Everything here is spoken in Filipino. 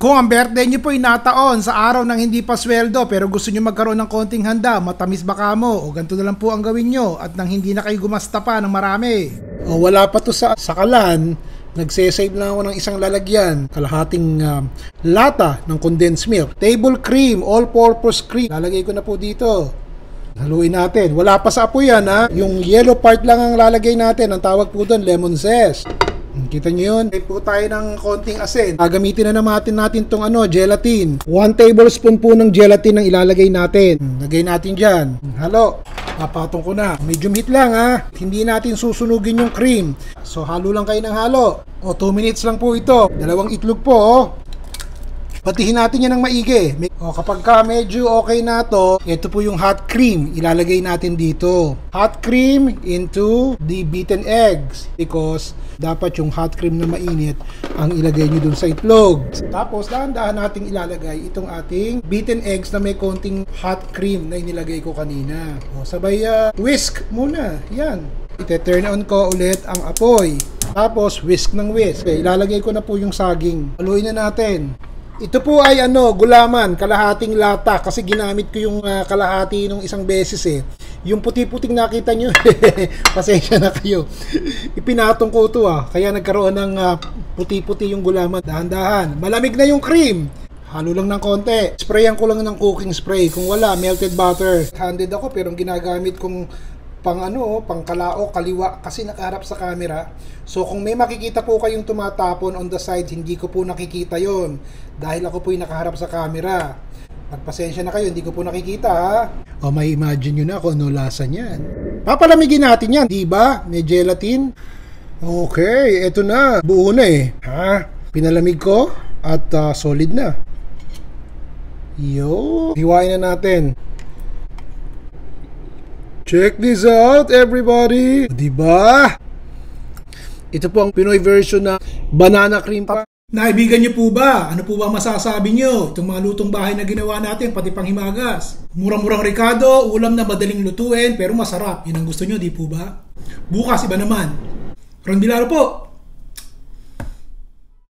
Kung ang birthday nyo po ay nataon sa araw ng hindi pa sweldo pero gusto nyo magkaroon ng konting handa, matamis baka mo, o ganito na lang po ang gawin nyo at nang hindi na kayo gumasta pa ng marami. O wala pa to sa sakalan, nagsesave na ako ng isang lalagyan, kalahating lata ng condensed milk. Table cream, all-purpose cream, lalagay ko na po dito. Haluin natin. Wala pa sa apoy yan ha. Yung yellow part lang ang lalagay natin. Ang tawag po doon, lemon zest. Kita nyo yun? Take po tayo ng konting asin. Gagamitin na natin tong gelatin. 1 tablespoon po ng gelatin ang ilalagay natin. Lagay natin dyan. Halo. Papatong ko na. Medium heat lang ha. Hindi natin susunugin yung cream. So halo lang kayo ng halo. O 2 minutes lang po ito. 2 itlog po oh. Patihin natin yan ng maigi. O kapag ka medyo okay na to, ito po yung hot cream. Ilalagay natin dito. Hot cream into the beaten eggs. Because dapat yung hot cream na mainit ang ilagay nyo dun sa itlog. Tapos dahan-dahan nating ilalagay itong ating beaten eggs na may konting hot cream na inilagay ko kanina. O sabay whisk muna. Yan. Ite-turn on ko ulit ang apoy. Tapos whisk ng whisk. Okay, ilalagay ko na po yung saging. Haluin na natin. Ito po ay gulaman, kalahating lata kasi ginamit ko yung kalahati nung isang beses eh. Yung puti-puting nakita nyo, pasensya na kayo. Ipinatong ko ito kaya nagkaroon ng puti-puti yung gulaman. Dahan-dahan, malamig na yung cream. Halo lang ng konti. Sprayan ko lang ng cooking spray. Kung wala, melted butter. Handed ako pero ang ginagamit kong pang kalao, kaliwa kasi nakaharap sa camera. So kung may makikita po kayong tumatapon on the side, hindi ko po nakikita yon dahil ako po yung nakaharap sa camera. Magpasensya na kayo, hindi ko po nakikita ha. O may imagine nyo na kung ano lasa niyan. Papalamigin natin yan, di ba? May gelatin. Okay, eto na. Buo na eh. Ha? Pinalamig ko at solid na. Yo, hiwain na natin. Check this out, everybody! Diba? Ito po ang Pinoy version na banana cream pa. Naibigan niyo po ba? Ano po ba masasabi niyo? Itong mga lutong bahay na ginawa natin, pati pang himagas. Murang-murang Ricardo, ulam na madaling lutuin, pero masarap. Yun ang gusto niyo, di po ba? Bukas, iba naman. Ron Bilaro po!